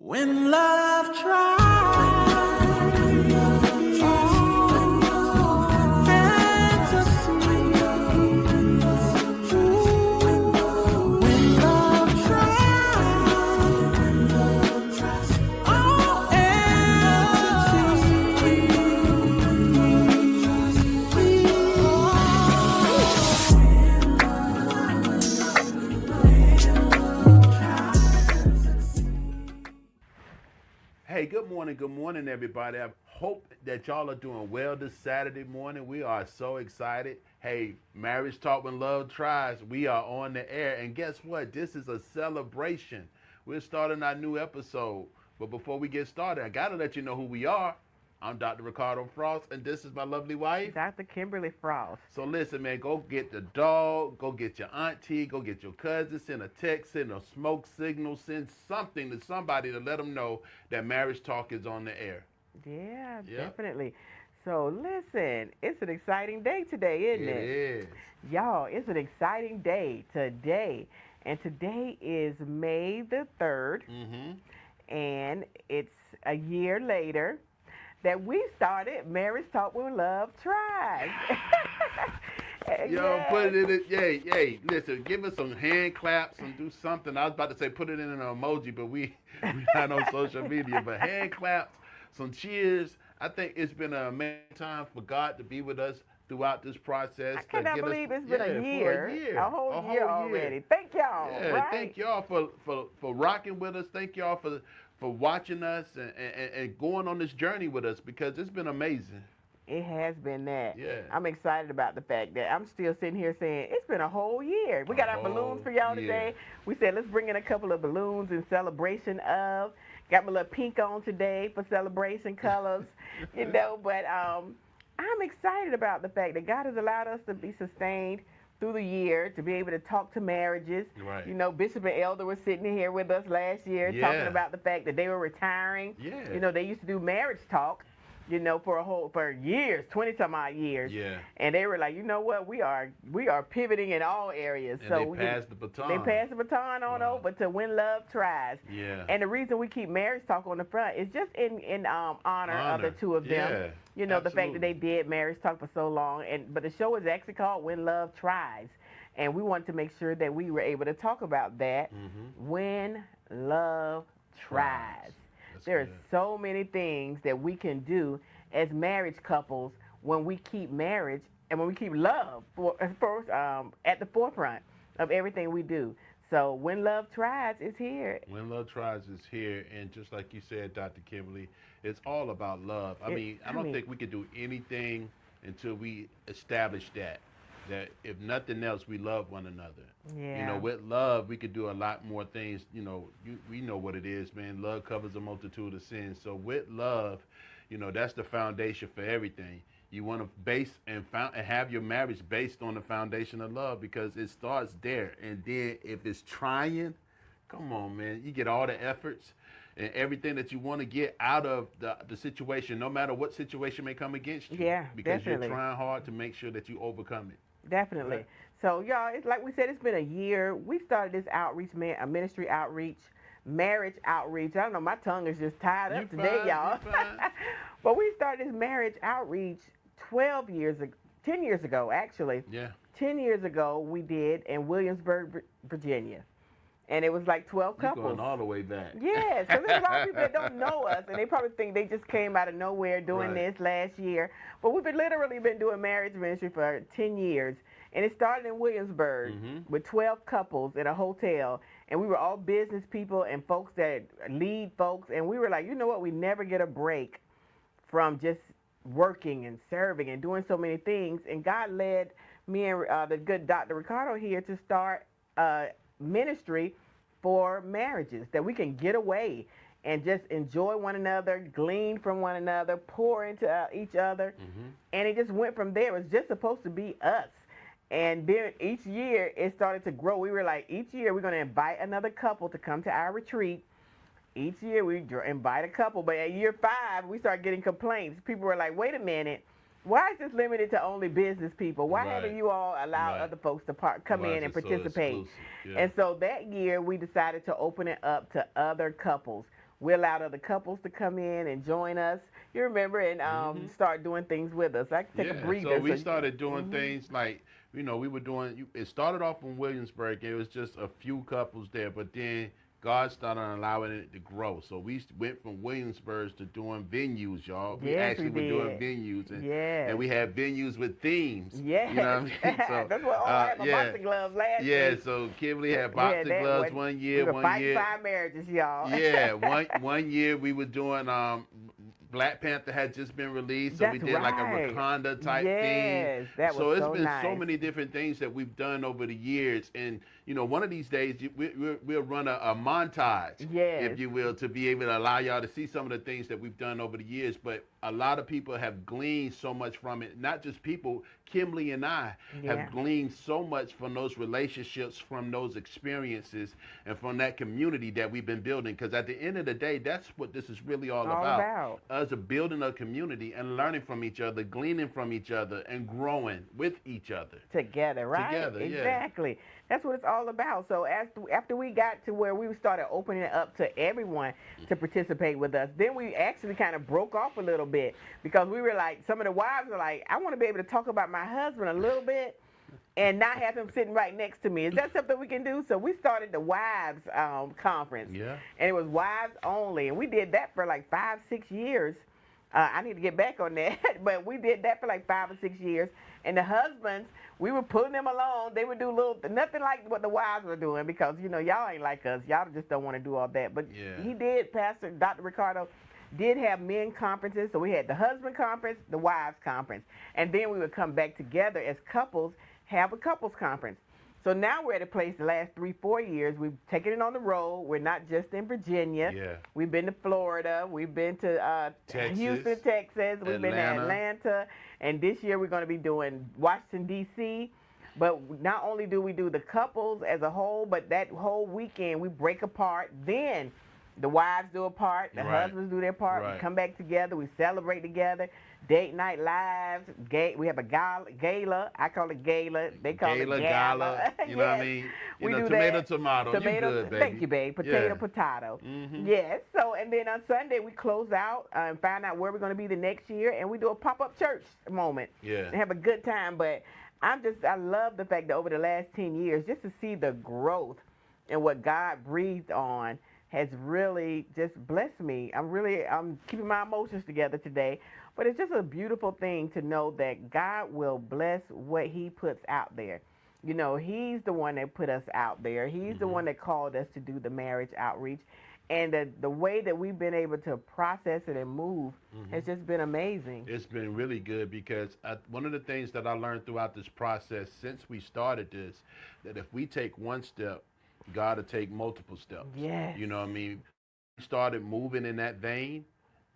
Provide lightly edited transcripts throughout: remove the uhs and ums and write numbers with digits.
When love tries when love tries all Hey, good morning, everybody. I hope that y'all are doing well this Saturday morning. We are so excited. Hey, Marriage Talk When Love Tries, we are on the air. And guess what? This is a celebration. We're starting our new episode. But before we get started, I got to let you know who we are. I'm Dr. Ricardo Frost, and this is my lovely wife. Dr. Kimberly Frost. So listen, man, go get the dog, go get your auntie, go get your cousin, send a text, send a smoke signal, send something to somebody to let them know that Marriage Talk is on the air. Yeah, Yep, definitely. So listen, it's an exciting day today, isn't it it? is. Y'all, it's an exciting day today. And today is May the 3rd, Mm-hmm. and it's a year later that we started Marriage Talk When Love Tries. Yo, put Yes. it in it. Yay. Listen, give us some hand claps and do something. I was about to say put it in an emoji, but we not on social media. But hand claps, some cheers. I think it's been an amazing time for God to be with us throughout this process I to cannot get us, believe it's been yeah, a for year, a whole a year whole year. already. Thank y'all, Yeah, right? thank y'all for rocking with us. Thank y'all for watching us and going on this journey with us because it's been amazing. It has been that. Yeah, I'm excited about the fact that I'm still sitting here saying it's been a whole year. We a got our balloons whole for y'all year. today. We said let's bring in a couple of balloons in celebration of. Got my little pink on today for celebration colors, But I'm excited about the fact that God has allowed us to be sustained through the year, to be able to talk to marriages. Right. Bishop and Elder were sitting here with us last year talking Yeah. about the fact that they were retiring. Yeah. They used to do marriage talk, for years, 20 some odd years. Yeah. And they were like, you know what, we are pivoting in all areas. And So they passed the baton. they passed the baton on Wow. over to When Love Tries. Yeah. And the reason we keep marriage talk on the front is just in honor of the two of them. Yeah. The fact that they did marriage talk for so long. But the show is actually called When Love Tries. And we wanted to make sure that we were able to talk about that. When love tries. That's There are good. so many things that we can do as marriage couples when we keep marriage and when we keep love at the forefront of everything we do. So when love tries, it's here. When Love Tries is here, and just like you said, Dr. Kimberly, it's all about love. I don't think we could do anything until we establish that if nothing else, we love one another. Yeah. With love, we could do a lot more things. We know what it is, man. Love covers a multitude of sins. So with love, that's the foundation for everything. You want to base and have your marriage based on the foundation of love because it starts there. And then if it's trying, come on, man, you get all the efforts and everything that you want to get out of the situation, no matter what situation may come against you. Yeah, because definitely. you're trying hard to make sure that you overcome it. Definitely. Right. So, y'all, it's like we said, it's been a year. We started this outreach, a ministry outreach, marriage outreach. I don't know, my tongue is just tied up today, fine, y'all. you fine. But we started this marriage outreach 12 years ago, 10 years ago, actually. Yeah. 10 years ago, we did in Williamsburg, Virginia. And it was like 12 You're couples. going all the way back. Yeah, so there's a lot of people that don't know us, and they probably think they just came out of nowhere doing Right. this last year. But we've literally been doing marriage ministry for 10 years, and it started in Williamsburg with 12 couples in a hotel, and we were all business people and folks that lead folks, and we were like, you know what, we never get a break from just working and serving and doing so many things, and God led me and the good Dr. Ricardo here to start ministry for marriages that we can get away and just enjoy one another, glean from one another, pour into each other. And it just went from there. It was just supposed to be us. And then each year it started to grow. We were like, each year we're going to invite another couple to come to our retreat. Each year we invite a couple. But at year 5, we started getting complaints. People were like, wait a minute. Why is this limited to only business people? Why Right. haven't you all allowed Right. other folks to come Why in is and it so participate? exclusive? Yeah. And so that year we decided to open it up to other couples. we allowed other couples to come in and join us. You remember, and start doing things with us. I can take a breather. So we started doing things like, we were doing, it started off in Williamsburg. It was just a few couples there, but then God started allowing it to grow. So we went from Williamsburg to doing venues, y'all. We Yes, actually we were doing did. venues. And, Yes. and we had venues with themes. Yes. You know what I mean? So, That's what I had my boxing gloves last yeah, week. so Kimberly had We boxing that gloves one year. We were One fighting year. for our marriages, y'all. Yeah, one year we were doing Black Panther had just been released, so we That's did like a right. Wakanda type Yes, thing. that So was it's so been so nice. many different things that we've done over the years, and one of these days we'll run a montage, Yes. if you will, to be able to allow y'all to see some of the things that we've done over the years. But a lot of people have gleaned so much from it. Not just people, Kimberly and I Yeah. have gleaned so much from those relationships, from those experiences, and from that community that we've been building. Because at the end of the day, that's what this is really all about. Us building a community and learning from each other, gleaning from each other, and growing with each other. Together, right? Together, yeah. Exactly. That's what it's all about. So after we got to where we started opening it up to everyone to participate with us, then we actually kind of broke off a little bit, because we were like, some of the wives were like, I want to be able to talk about my husband a little bit and not have him sitting right next to me. Is that something we can do? So we started the wives conference. Yeah. And it was wives only. And we did that for like 5-6 years. I need to get back on that, but we did that for like 5 or 6 years. And the husbands, we were pulling them along. They would do nothing like what the wives were doing, because y'all ain't like us. Y'all just don't want to do all that. But he did. Pastor Dr. Ricardo did have men conferences. So we had the husband conference, the wives conference, and then we would come back together as couples, have a couples conference. So now we're at a place the last 3-4 years. We've taken it on the road. We're not just in Virginia. Yeah. We've been to Florida. We've been to Texas, Houston, Texas. We've been to Atlanta. And this year we're going to be doing Washington, D.C. But not only do we do the couples as a whole, but that whole weekend we break apart. Then the wives do a part. The husbands do their part. Right. We come back together. We celebrate together. Date night lives. We have a gala. I call it gala. They call it gala. You know what I mean? We do tomato, that. tomato. You good, baby. Thank you, babe. Potato, potato. Yes. So, and then on Sunday we close out and find out where we're going to be the next year, and we do a pop-up church moment. Yeah. And have a good time. But I love the fact that over the last 10 years, just to see the growth and what God breathed on has really just blessed me. I'm keeping my emotions together today. But it's just a beautiful thing to know that God will bless what he puts out there. He's the one that put us out there. He's the one that called us to do the marriage outreach. And the way that we've been able to process it and move has just been amazing. It's been really good, because one of the things that I learned throughout this process since we started this, that if we take one step, God will take multiple steps. Yes. You know what I mean? We started moving in that vein.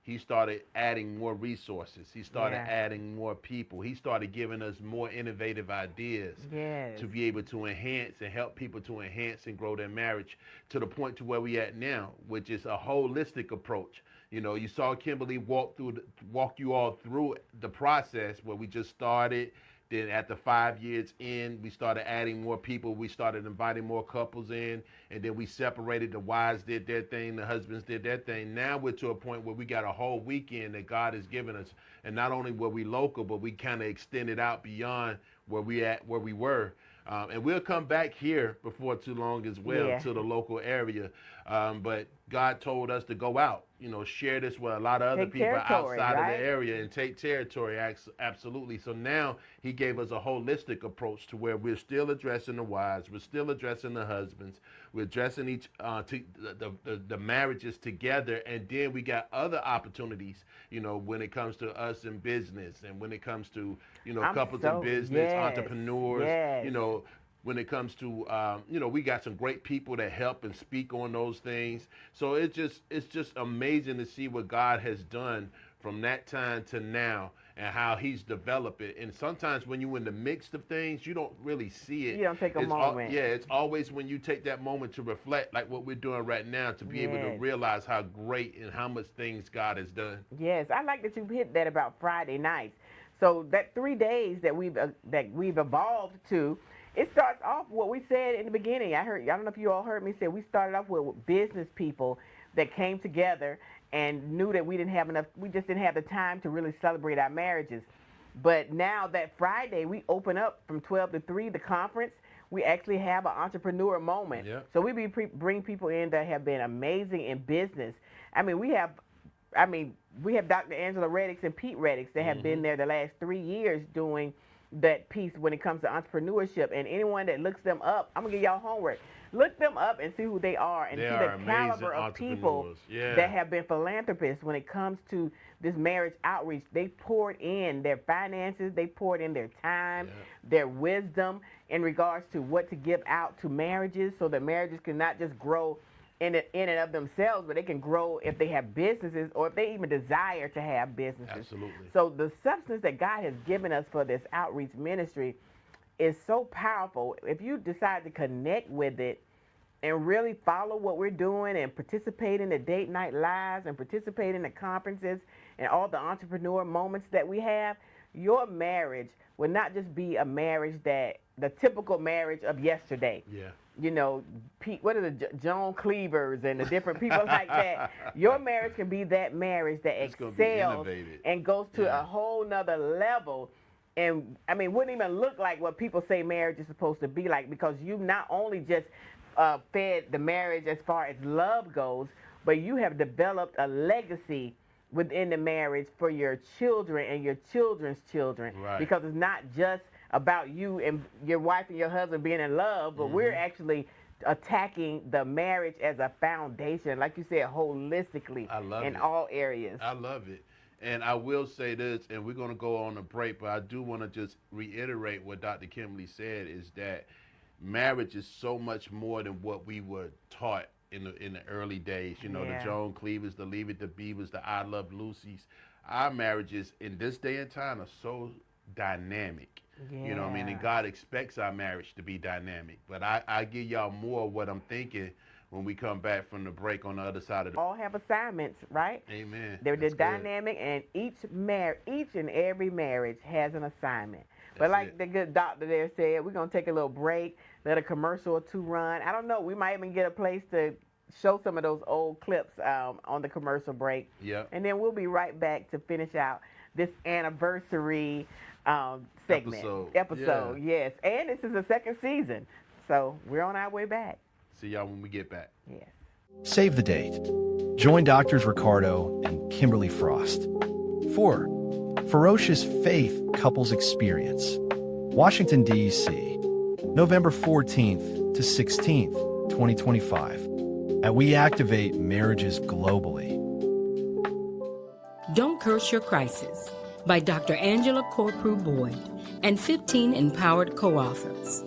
He started adding more resources. He started adding more people. He started giving us more innovative ideas to be able to enhance and help people to enhance and grow their marriage to the point to where we at now, which is a holistic approach. You saw Kimberly walk you all through the process where we just started. Then at the 5 years in, we started adding more people. We started inviting more couples in, and then we separated. The wives did their thing, the husbands did their thing. Now we're to a point where we got a whole weekend that God has given us, and not only were we local, but we kind of extended out beyond where we were. And we'll come back here before too long as well to the local area. But God told us to go out, share this with a lot of other people outside of the area and take territory. Absolutely. So now he gave us a holistic approach to where we're still addressing the wives, we're still addressing the husbands, we're addressing the marriages together, and then we got other opportunities, when it comes to us in business, and when it comes to couples in business, entrepreneurs, when it comes to, we got some great people that help and speak on those things. So it's just amazing to see what God has done from that time to now and how he's developed it. And sometimes when you're in the mix of things, you don't really see it. You don't take a moment. It's always when you take that moment to reflect, like what we're doing right now, to be able to realize how great and how much things God has done. Yes, I like that you hit that about Friday nights. So that 3 days that we've evolved to, it starts off what we said in the beginning. I don't know if you all heard me say, we started off with business people that came together and knew that we just didn't have the time to really celebrate our marriages. But now that Friday, we open up from 12 to 3, the conference. We actually have an entrepreneur moment. Yep. So bring people in that have been amazing in business. We have Dr. Angela Reddix and Pete Reddix that have been there the last 3 years doing that piece when it comes to entrepreneurship. And anyone that looks them up, I'm going to give y'all homework. Look them up and see who they are and They see are the caliber amazing of people entrepreneurs. Yeah. that have been philanthropists when it comes to this marriage outreach. They poured in their finances, they poured in their time, their wisdom in regards to what to give out to marriages so that marriages can not just grow in and of themselves, but they can grow if they have businesses or if they even desire to have businesses. Absolutely. So the substance that God has given us for this outreach ministry is so powerful. If you decide to connect with it and really follow what we're doing and participate in the date night lives and participate in the conferences and all the entrepreneur moments that we have, your marriage will not just be a marriage that the typical marriage of yesterday. Yeah. You know, what are the Joan Cleavers and the different people like that? Your marriage can be that marriage that It's gonna be excels innovative. and goes to a whole nother level. And wouldn't even look like what people say marriage is supposed to be like, because you not only just fed the marriage as far as love goes, but you have developed a legacy within the marriage for your children and your children's children. Right. Because it's not just about you and your wife and your husband being in love, but we're actually attacking the marriage as a foundation, like you said, holistically in all areas. I love it. And I will say this, and we're going to go on a break, but I do want to just reiterate what Dr. Kimberly said, is that marriage is so much more than what we were taught in the early days. You know, the Joan Cleavers, the Leave It to Beavers, the I Love Lucy's. Our marriages in this day and time are so dynamic. You know what I mean? And God expects our marriage to be dynamic. But I give y'all more of what I'm thinking when we come back from the break on the other side of the... All have assignments, right? Amen. They're That's good. dynamic, and each and every marriage has an assignment. But like the good doctor there said, we're going to take a little break, let a commercial or two run. I don't know. We might even get a place to show some of those old clips on the commercial break. Yep. And then we'll be right back to finish out this anniversary segment. Episode, yes. And this is the second season. So we're on our way back. See y'all when we get back. Yes. Save the date. Join Doctors Ricardo and Kimberly Frost for Ferocious Faith Couples Experience, Washington, D.C., November 14th to 16th, 2025, at We Activate Marriages Globally. Don't Curse Your Crisis by Dr. Angela Corprew Boyd and 15 empowered co-authors.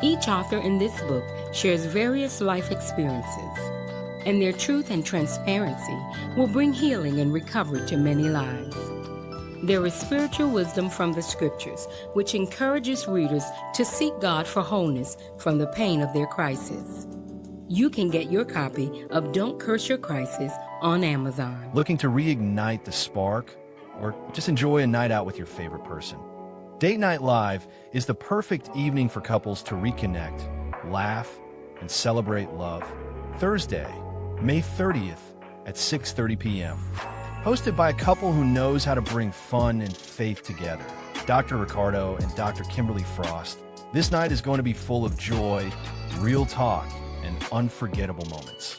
Each author in this book shares various life experiences, and their truth and transparency will bring healing and recovery to many lives. There is spiritual wisdom from the scriptures, which encourages readers to seek God for wholeness from the pain of their crisis. You can get your copy of Don't Curse Your Crisis on Amazon. Looking to reignite the spark or just enjoy a night out with your favorite person? Date Night Live is the perfect evening for couples to reconnect, laugh, and celebrate love. Thursday, May 30th at 6:30 p.m. Hosted by a couple who knows how to bring fun and faith together, Dr. Ricardo and Dr. Kimberly Frost. This night is going to be full of joy, real talk, and unforgettable moments.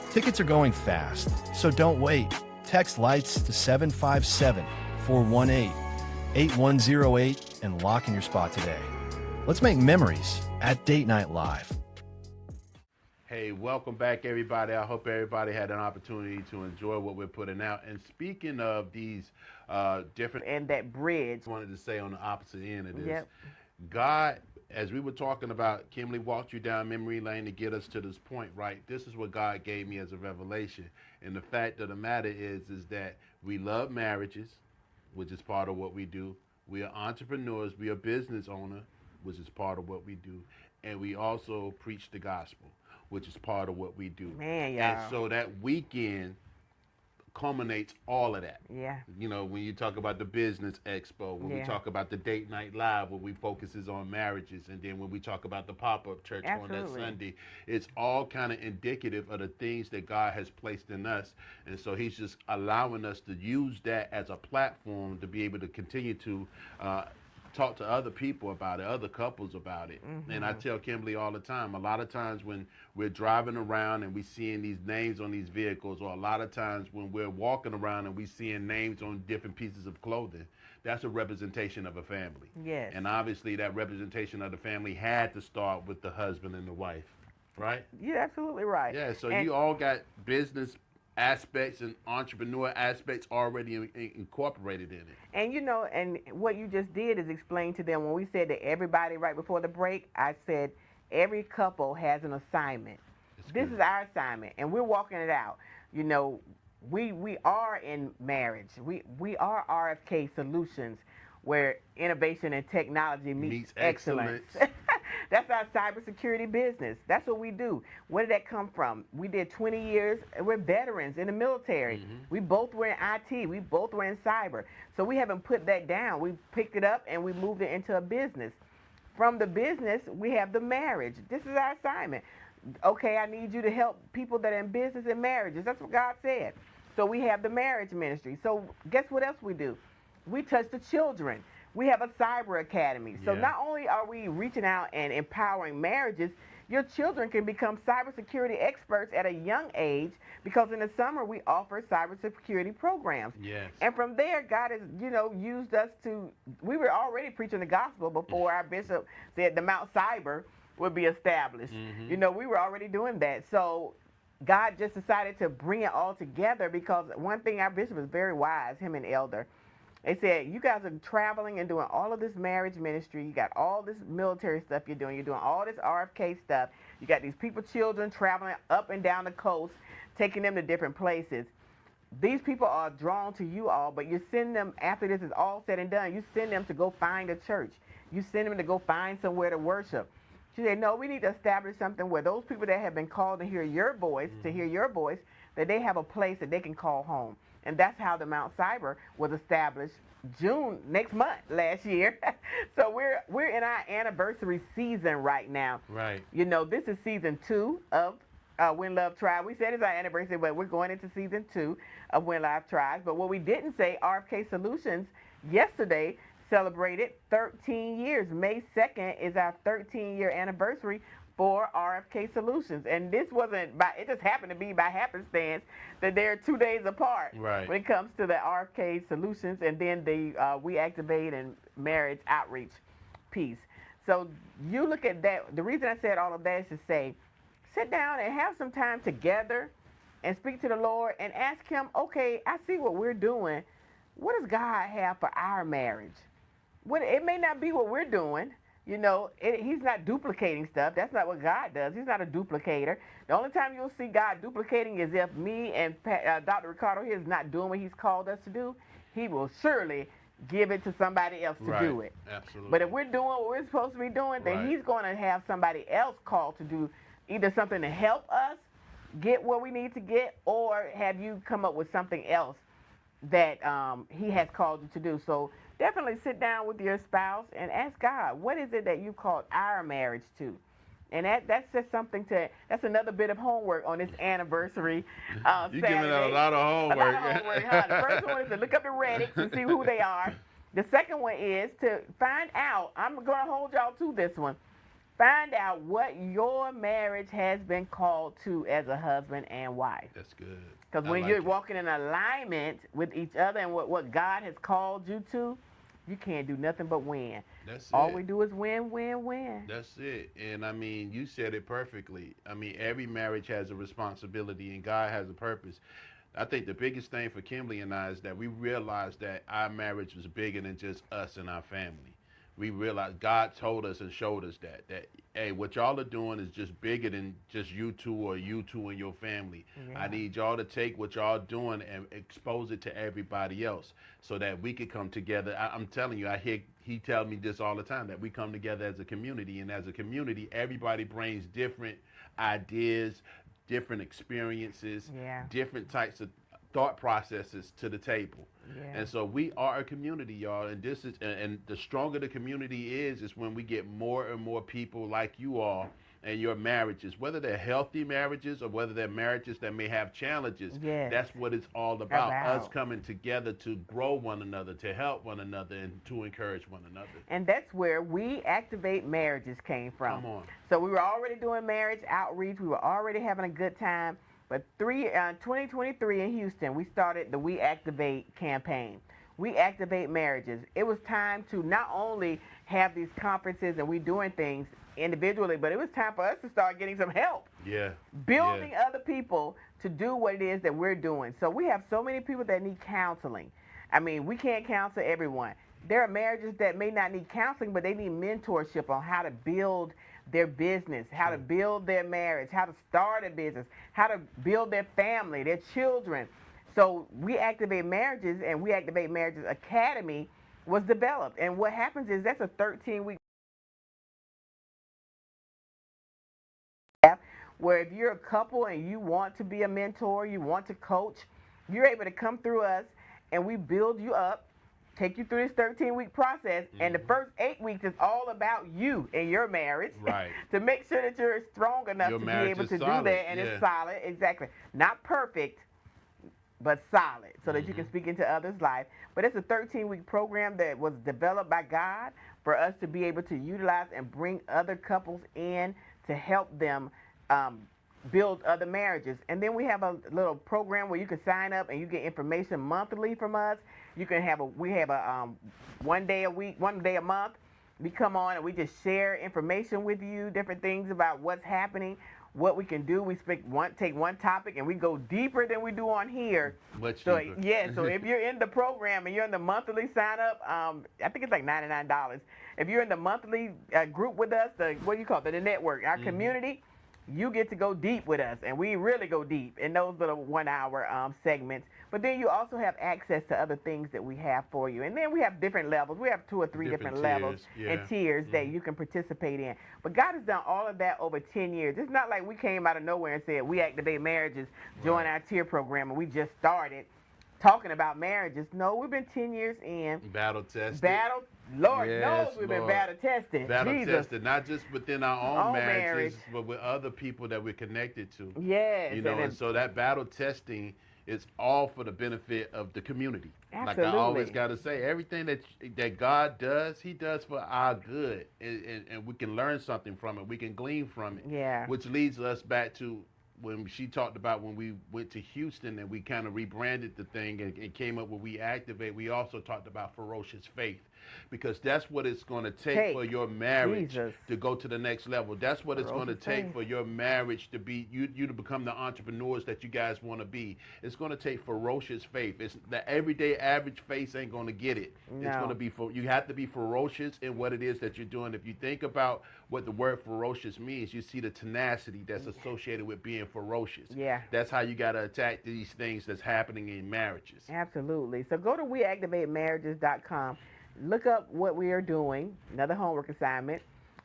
Tickets are going fast, so don't wait. Text LIGHTS to 757-418-8108 and lock in your spot today. Let's make memories at Date Night Live. Hey, welcome back, everybody. I hope everybody had an opportunity to enjoy what we're putting out. And speaking of these different... And that bridge. I wanted to say on the opposite end of this, Yep. God, as we were talking about, Kimberly walked you down memory lane to get us to this point, right? This is what God gave me as a revelation. And the fact of the matter is that we love marriages, which is part of what we do. We are entrepreneurs. We are business owners, which is part of what we do. And we also preach the gospel, which is part of what we do. Man, y'all. And so that weekend culminates all of that. Yeah. You know, when you talk about the business expo, when we Yeah. talk about the date night live, when we focuses on marriages, and then when we talk about the pop-up church on that Absolutely. Sunday, it's all kind of indicative of the things that God has placed in us. And so he's just allowing us to use that as a platform to be able to continue to talk to other people about it, other couples about it. And I tell Kimberly all the time, a lot of times when we're driving around and we seeing these names on these vehicles, or a lot of times when we're walking around and we seeing names on different pieces of clothing, that's a representation of a family. Yes. And obviously that representation of the family had to start with the husband and the wife, right? You're absolutely right. Yeah, so And- you all got business aspects and entrepreneur aspects already incorporated in it. And you know, and what you just did is explain to them when we said that everybody right before the break, I said every couple has an assignment. This is our assignment, and we're walking it out. You know, we are in marriage. We are RFK Solutions, where innovation and technology meets excellence. That's our cybersecurity business. That's what we do. Where did that come from? We did 20 years. We're veterans in the military. We both were in IT. We both were in cyber. So we haven't put that down. We picked it up and we moved it into a business. From the business, we have the marriage. This is our assignment. Okay, I need you to help people that are in business and marriages. That's what God said. So we have the marriage ministry. So guess what else we do? We touch the children. We have a cyber academy. So Yeah. not only are we reaching out and empowering marriages, your children can become cybersecurity experts at a young age, because in the summer we offer cybersecurity programs. Yes. And from there, God has, you know, used us to, we were already preaching the gospel before our bishop said the Mount Cyber would be established. You know, we were already doing that. So God just decided to bring it all together, because one thing, our bishop is very wise, him and Elder. They said, you guys are traveling and doing all of this marriage ministry. You got all this military stuff you're doing. You're doing all this RFK stuff. You got these people, children, traveling up and down the coast, taking them to different places. These people are drawn to you all, but you send them, after this is all said and done, you send them to go find a church. You send them to go find somewhere to worship. She said, no, we need to establish something where those people that have been called to hear your voice, that they have a place that they can call home. And that's how the Mount Cyber was established June next month last year. So we're in our anniversary season right now. Right. You know, this is season 2 of When Love Tries. We said it's our anniversary, but we're going into season 2 of When Love Tries. But what we didn't say, RFK Solutions yesterday celebrated 13 years. May 2nd is our 13-year anniversary for RFK Solutions. And this wasn't it just happened to be by happenstance that they're 2 days apart Right. when it comes to the RFK Solutions and then the We Activate and Marriage Outreach piece. So you look at that. The reason I said all of that is to say, sit down and have some time together and speak to the Lord and ask him, okay, I see what we're doing. What does God have for our marriage? It may not be what we're doing. You know, he's not duplicating stuff. That's not what God does. He's not a duplicator. The only time you'll see God duplicating is if me and Dr. Ricardo here is not doing what he's called us to do. He will surely give it to somebody else to do it. Absolutely. But if we're doing what we're supposed to be doing, then Right. he's going to have somebody else called to do either something to help us get where we need to get, or have you come up with something else that he has called you to do. So definitely sit down with your spouse and ask God, what is it that you called our marriage to? And that's just something that's another bit of homework on this anniversary You're giving out a Saturday. lot of homework. A lot of homework, huh? The first one is to look up the Reddit and see who they are. The second one is to find out, I'm going to hold y'all to this one, find out what your marriage has been called to as a husband and wife. That's good. Because I when like you're it. walking in alignment with each other and what God has called you to, you can't do nothing but win. That's All it. we do is win, win, win. That's it. And I mean, you said it perfectly. I mean, every marriage has a responsibility and God has a purpose. I think the biggest thing for Kimberly and I is that we realized that our marriage was bigger than just us and our family. We realized God told us and showed us that hey, what y'all are doing is just bigger than just you two or you two and your family. Yeah. I need y'all to take what y'all doing and expose it to everybody else so that we could come together. I'm telling you, I hear he tell me this all the time, that we come together as a community, and as a community, everybody brings different ideas, different experiences, Yeah. different types of thought processes to the table. Yeah. And so we are a community, y'all. And this is, and the stronger the community is when we get more and more people like you all and your marriages, whether they're healthy marriages or whether they're marriages that may have challenges. Yes. That's what it's all about. Us coming together to grow one another, to help one another, and to encourage one another. And that's where We Activate Marriages came from. Come on. So we were already doing marriage outreach. We were already having a good time. But 2023 in Houston, we started the We Activate campaign. We Activate Marriages. It was time to not only have these conferences and we doing things individually, but it was time for us to start getting some help. Yeah. Building other people to do what it is that we're doing. So we have so many people that need counseling. I mean, we can't counsel everyone. There are marriages that may not need counseling, but they need mentorship on how to build their business, how to build their marriage, how to start a business, how to build their family, their children. So We Activate Marriages and We Activate Marriages Academy was developed. And what happens is that's a 13-week where if you're a couple and you want to be a mentor, you want to coach, you're able to come through us and we build you up, take you through this 13-week process, and the first 8 weeks is all about you and your marriage. Right. To make sure that you're strong enough Your to be marriage able is to do solid, that, and yeah. it's solid, exactly. Not perfect, but solid, so that you can speak into others' life. But it's a 13-week program that was developed by God for us to be able to utilize and bring other couples in to help them build other marriages. And then we have a little program where you can sign up and you get information monthly from us. You can have we have a 1 day a week, 1 day a month. We come on and we just share information with you, different things about what's happening, what we can do. We take one topic and we go deeper than we do on here. Much So deeper. yeah, so if you're in the program and you're in the monthly sign up, I think it's like $99. If you're in the monthly group with us, what do you call it, the network, our community, you get to go deep with us, and we really go deep in those little 1 hour segments. But then you also have access to other things that we have for you. And then we have different levels. We have 2 or 3 different levels and tiers that you can participate in. But God has done all of that over 10 years. It's not like we came out of nowhere and said, We Activate Marriages, join our tier program, and we just started talking about marriages. No, we've been 10 years in. Battle tested. Lord Yes, knows we've been Lord. battle tested. Battle Jesus. tested, not just within our own marriages, marriage. but with other people that we're connected to. Yes. You know, and and so that battle testing is all for the benefit of the community. Like I Absolutely. always got to say, everything that God does, He does for our good, and we can learn something from it. We can glean from it. Yeah. Which leads us back to when she talked about when we went to Houston and we kind of rebranded the thing and came up with We Activate. We also talked about ferocious faith, because that's what it's going to take for your marriage Jesus. to go to the next level. That's what it's going to Ferocious take faith. for your marriage to be you to become the entrepreneurs that you guys want to be. It's going to take ferocious faith. It's the everyday average faith ain't going to get it. It's No. going to be you have to be ferocious in what it is that you're doing. If you think about what the word ferocious means, you see the tenacity that's associated with being ferocious. Yeah. That's how you got to attack these things that's happening in marriages. Absolutely. So go to weactivatemarriages.com. Look up what we are doing, another homework assignment,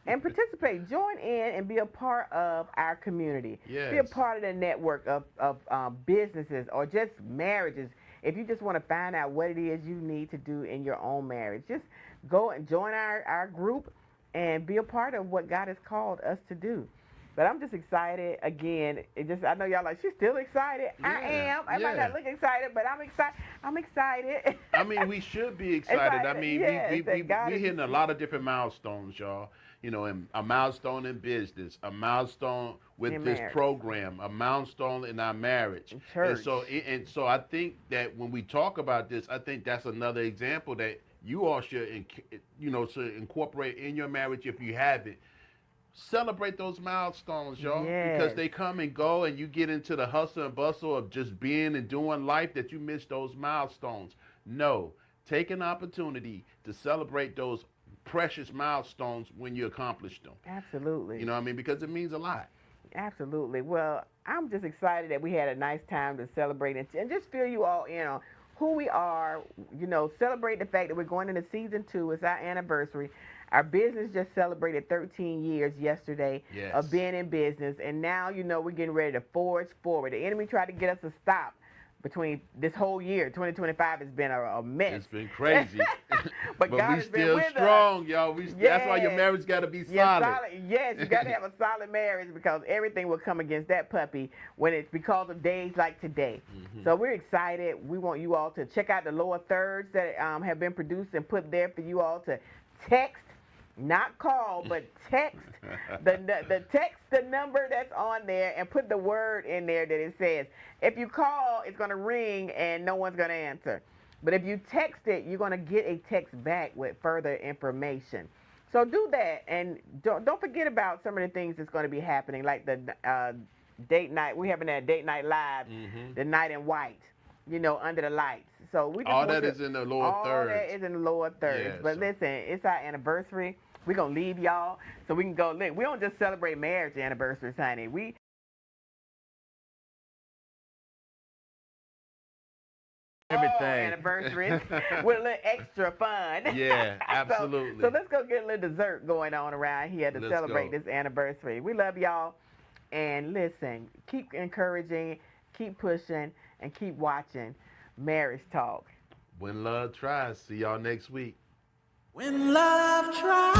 and participate. Join in and be a part of our community. Be a Yes. part of the network of businesses or just marriages. If you just want to find out what it is you need to do in your own marriage, just go and join our group and be a part of what God has called us to do. But I'm just excited again. I know y'all like, she's still excited. I Yeah, am. I might yeah. not look excited, but I'm excited. I'm excited. I mean, we should be excited. I mean, Yes, we that God is- hitting a lot of different milestones, y'all. You know, and a milestone in business, a milestone with In this marriage. program, a milestone in our marriage. In church. And so I think that when we talk about this, I think that's another example that you all should, should incorporate in your marriage if you have it. Celebrate those milestones, y'all, because Yes. they come and go, and you get into the hustle and bustle of just being and doing life that you miss those milestones. No, take an opportunity to celebrate those precious milestones when you accomplish them. Absolutely. You know what I mean? Because it means a lot. Absolutely. Well, I'm just excited that we had a nice time to celebrate and just fill you all in on who we are. Celebrate the fact that we're going into season 2. It's our anniversary. Our business just celebrated 13 years yesterday Yes. of being in business. And now, we're getting ready to forge forward. The enemy tried to get us to stop between this whole year. 2025 has been a mess. It's been crazy. But God we has been still with us. strong, y'all. That's why your Yes. marriage got to be Yeah, solid. Yes, you got to have a solid marriage because everything will come against that puppy when it's because of days like today. So we're excited. We want you all to check out the lower thirds that have been produced and put there for you all to text, not call, but text the text the number that's on there and put the word in there that it says. If you call, it's going to ring and no one's going to answer. But if you text it, you're going to get a text back with further information. So do that, and don't forget about some of the things that's going to be happening, like the date night. We're having that date night live, the night in white, under the lights. So we just All want that to- is in the lower all thirds. that is in the lower thirds. Yeah, But so- listen, it's our anniversary. We're going to leave y'all so we can go. Look, we don't just celebrate marriage anniversaries, honey. We Everything. anniversaries with a little extra fun. Yeah, absolutely. So let's go get a little dessert going on around here to Let's celebrate go. this anniversary. We love y'all. And listen, keep encouraging, keep pushing, and keep watching Marriage Talk. When love tries. See y'all next week. When love tries.